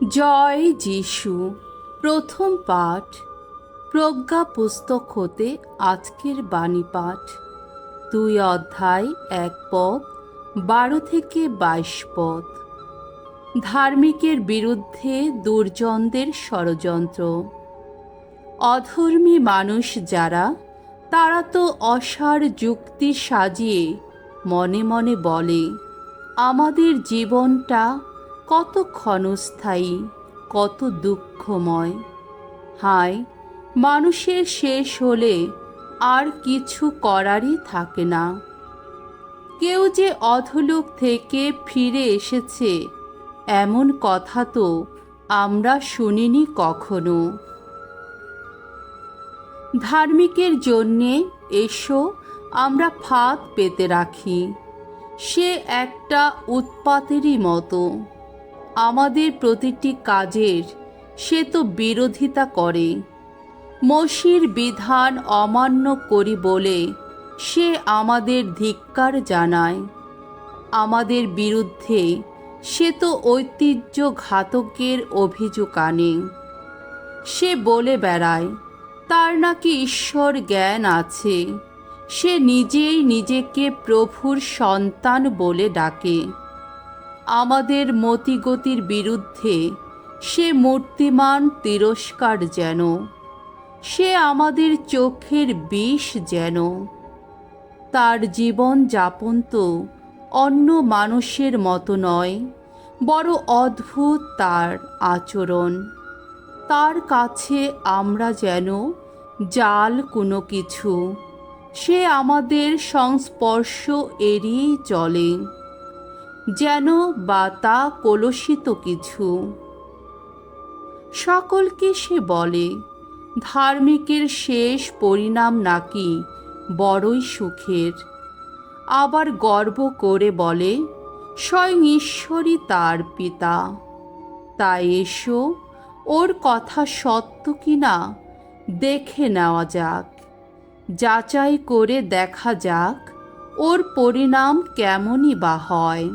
জয় যিশু। প্রথম পাঠ প্রজ্ঞা পুস্তক হতে আজকের বাণী পাঠ 2 অধ্যায় 1 পদ 12 থেকে 22 পদ। ধার্মিকের বিরুদ্ধে দুর্জনদের ষড়যন্ত্র। অধর্মী মানুষ যারা, তারা তো অসার যুক্তি সাজিয়ে মনে মনে বলে, আমাদের জীবনটা কত ক্ষণস্থায়ী, কত দুঃখময়। হায়, মানুষের শেষ হলে আর কিছু করারই থাকে না। কেউ যে অধোলোক থেকে ফিরে এসেছে এমন কথা তো আমরা শুনিনি কখনো। ধার্মিকের জন্যে এসো আমরা ফাঁদ পেতে রাখি। সে একটা উৎপাতেরই মতো। আমাদের প্রতিটি কাজের সে তো বিরোধিতা করে। মসির বিধান অমান্য করি বলে সে আমাদের ধিক্কার জানায়। আমাদের বিরুদ্ধে সে তো ঐতিহ্যঘাতকের অভিযোগ আনে। সে বলে বেড়ায় তার নাকি ঈশ্বর জ্ঞান আছে। সে নিজেই নিজেকে প্রভুর সন্তান বলে ডাকে। আমাদের মতিগতির বিরুদ্ধে সে মূর্তিমান তিরস্কার যেন। সে আমাদের চোখের বিষ যেন। তার জীবন যাপন তো অন্য মানুষের মতো নয়, বড় অদ্ভুত তার আচরণ। তার কাছে আমরা যেন জাল কোনো কিছু। সে আমাদের সংস্পর্শ এড়িয়েই চলে, যেন বা তা কলুষিত কিছু। সকলকে সে বলে ধার্মিকের শেষ পরিণাম নাকি বড়ই সুখের। আবার গর্ব করে বলে স্বয়ং ঈশ্বরই তার পিতা। তাই এসো ওর কথা সত্য কিনা দেখে নেওয়া যাক। যাচাই করে দেখা যাক ওর পরিণাম কেমনই বা হয়।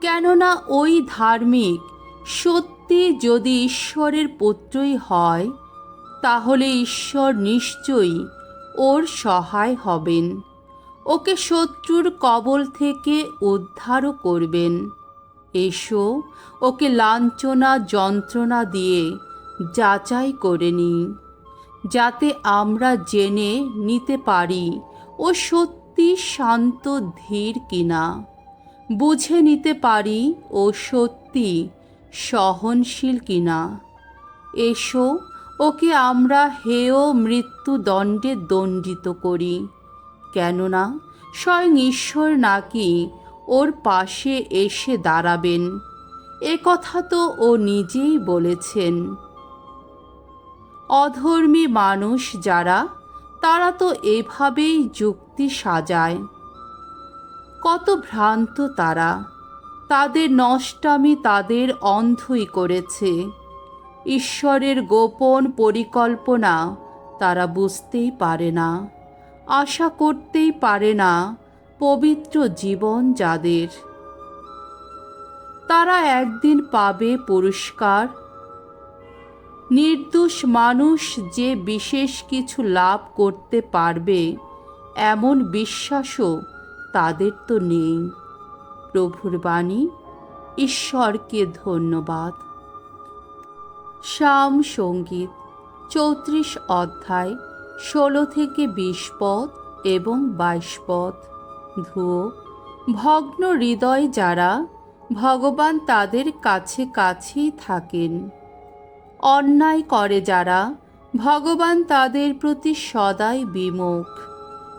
কেননা ওই ধার্মিক সত্যি যদি ঈশ্বরের পুত্রই হয়, তাহলে ঈশ্বর নিশ্চয়ই ওর সহায় হবেন, ওকে শত্রুর কবল থেকে উদ্ধারও করবেন। এসো ওকে লাঞ্ছনা যন্ত্রণা দিয়ে যাচাই করে নিই, যাতে আমরা জেনে নিতে পারি ও সত্যি শান্ত ধীর কিনা, বুঝে নিতে পারি ও সত্যি সহনশীল কিনা। এসো ওকে আমরা হেয় মৃত্যুদণ্ডে দণ্ডিত করি, কেননা স্বয়ং ঈশ্বর নাকি ওর পাশে এসে দাঁড়াবেন। এ কথা তো ও নিজেই বলেছেন। অধর্মী মানুষ যারা, তারা তো এভাবেই যুক্তি সাজায়। কত ভ্রান্ত তারা! তাদের নষ্টামি তাদের অন্ধই করেছে। ঈশ্বরের গোপন পরিকল্পনা তারা বুঝতেই পারে না, আশা করতেই পারে না পবিত্র জীবন যাদের। তারা একদিন পাবে পুরস্কার। নির্দোষ মানুষ যে বিশেষ কিছু লাভ করতে পারবে এমন বিশ্বাসও তাদের তো নেই। প্রভুর বাণী। ঈশ্বরকে ধন্যবাদ। শাম সঙ্গীত 34 অধ্যায় 16 থেকে 20 পদ এবং 22 পদ। ধুয়ো। ভগ্ন হৃদয় যারা, ভগবান তাদের কাছে কাছেই থাকেন। অন্যায় করে যারা, ভগবান তাদের প্রতি সদাই বিমুখ।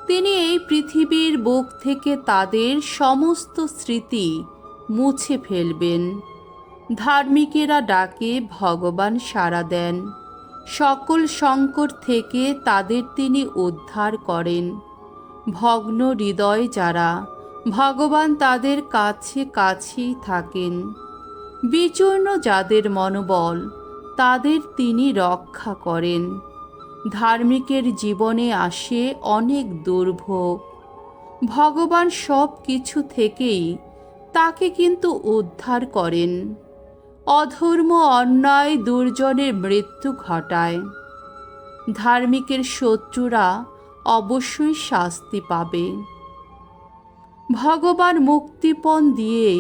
তিনি এই পৃথিবীর বুক থেকে তাদের সমস্ত স্মৃতি মুছে ফেলবেন। ধার্মিকেরা ডাকে, ভগবান সাড়া দেন। সকল সংকট থেকে তাদের তিনি উদ্ধার করেন। ভগ্ন হৃদয় যারা, ভগবান তাদের কাছে কাছেই থাকেন। বিচূর্ণ যাদের মনোবল, তাদের তিনি রক্ষা করেন। ধার্মিকের জীবনে আসে অনেক দুর্ভোগ। ভগবান সব কিছু থেকেই তাকে কিন্তু উদ্ধার করেন। অধর্ম অন্যায় দুর্জনের মৃত্যু ঘটায়। ধার্মিকের শত্রুরা অবশ্যই শাস্তি পাবে। ভগবান মুক্তিপণ দিয়ে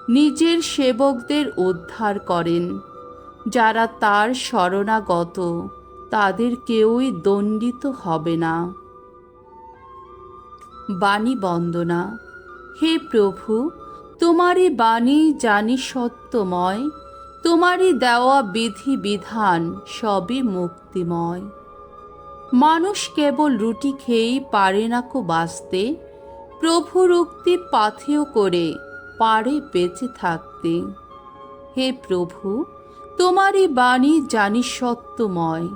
নিজের সেবকদের উদ্ধার করেন। যারা তার শরণাগত তাদের কেউই দণ্ডিত হবে না। বাণী বন্দনা। হে প্রভু, তোমারই বাণী জানি সত্যময়, তোমারই দেওয়া বিধি বিধান সবই মুক্তিময়। মানুষ কেবল রুটি খেয়েই পারে না কো বাঁচতে, প্রভুর উক্তি পাথেয় করে পারে বেঁচে থাকতে। হে প্রভু, তোমারই বাণী জানি সত্যময়,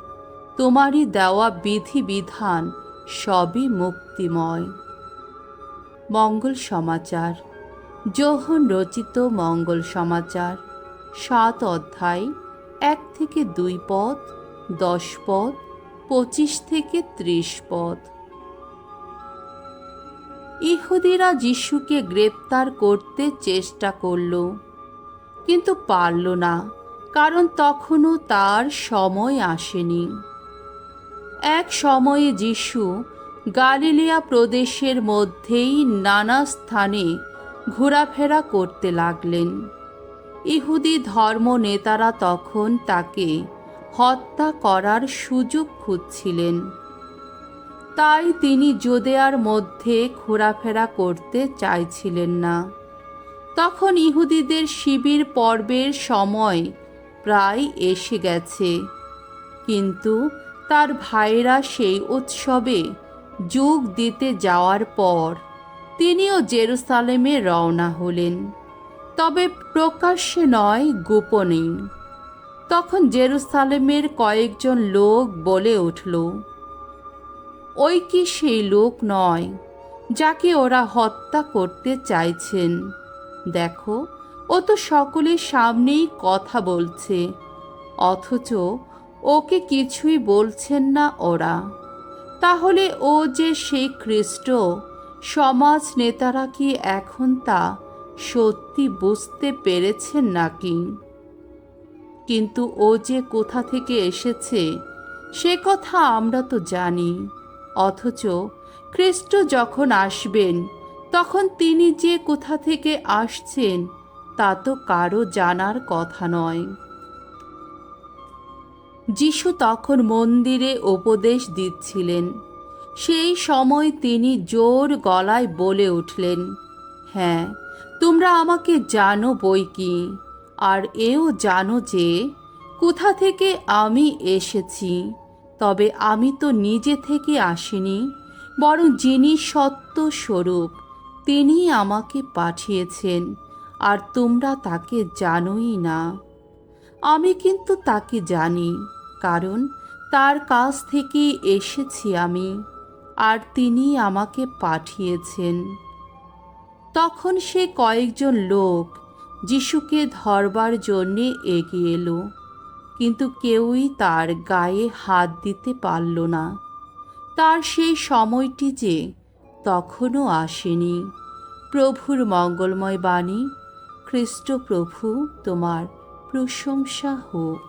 তোমারই দেওয়া বিধি বিধান সবই মুক্তিময়। মঙ্গল সমাচার। যোহন রচিত মঙ্গল সমাচার 7 অধ্যায় 1 থেকে 2 পদ, 10 পদ, 25 থেকে 30 পদ। ইহুদিরা যিশুকে গ্রেপ্তার করতে চেষ্টা করল, কিন্তু পারল না, কারণ তখনও তার সময় আসেনি। এক সময়ে যিশু গালিলিয়া প্রদেশের মধ্যেই নানা স্থানে ঘোরাফেরা করতে লাগলেন। ইহুদি ধর্ম নেতারা তখন তাকে হত্যা করার সুযোগ খুঁজছিলেন, তাই তিনি জুদেয়ার মধ্যে ঘোরাফেরা করতে চাইছিলেন না। তখন ইহুদিদের শিবির পর্বের সময় প্রায় এসে গেছে, কিন্তু তার ভাইরা সেই উৎসবে যোগ দিতে যাওয়ার পর তিনিও জেরুসালেমে রওনা হলেন, তবে প্রকাশ্যে নয়, গোপনে। তখন জেরুসালেমের কয়েকজন লোক বলে উঠল, ওই কি সেই লোক নয় যাকে ওরা হত্যা করতে চাইছেন? দেখো, ও তো সকলের সামনেই কথা বলছে, অথচ ওকে কিছুই বলছেন না ওরা। তাহলে ও যে সেই খ্রিস্ট, সমাজ নেতারা কি এখন তা সত্যি বুঝতে পেরেছেন নাকি? কিন্তু ও যে কোথা থেকে এসেছে সে কথা আমরা তো জানি, অথচ খ্রিস্ট যখন আসবেন তখন তিনি যে কোথা থেকে আসছেন তা তো কারো জানার কথা নয়। যিশু তখন মন্দিরে উপদেশ দিচ্ছিলেন। সেই সময় তিনি জোর গলায় বলে উঠলেন, হ্যাঁ, তোমরা আমাকে জানো বই কি, আর এও জানো যে কোথা থেকে আমি এসেছি। তবে আমি তো নিজে থেকে আসিনি, বরং যিনি সত্য স্বরূপ তিনি আমাকে পাঠিয়েছেন, আর তোমরা তাকে জানোই না। আমি কিন্তু তাকে জানি, কারণ তার কাছ থেকে এসেছি আমি, আর তিনি আমাকে পাঠিয়েছেন। তখন সে কয়েকজন লোক যিশুকে ধরবার জন্যে এগিয়ে এলো, কিন্তু কেউই তার গায়ে হাত দিতে পারল না। তার সেই সময়টি যে তখনও আসেনি। প্রভুর মঙ্গলময় বাণী। খ্রিস্ট প্রভু, তোমার প্রশংসা হোক।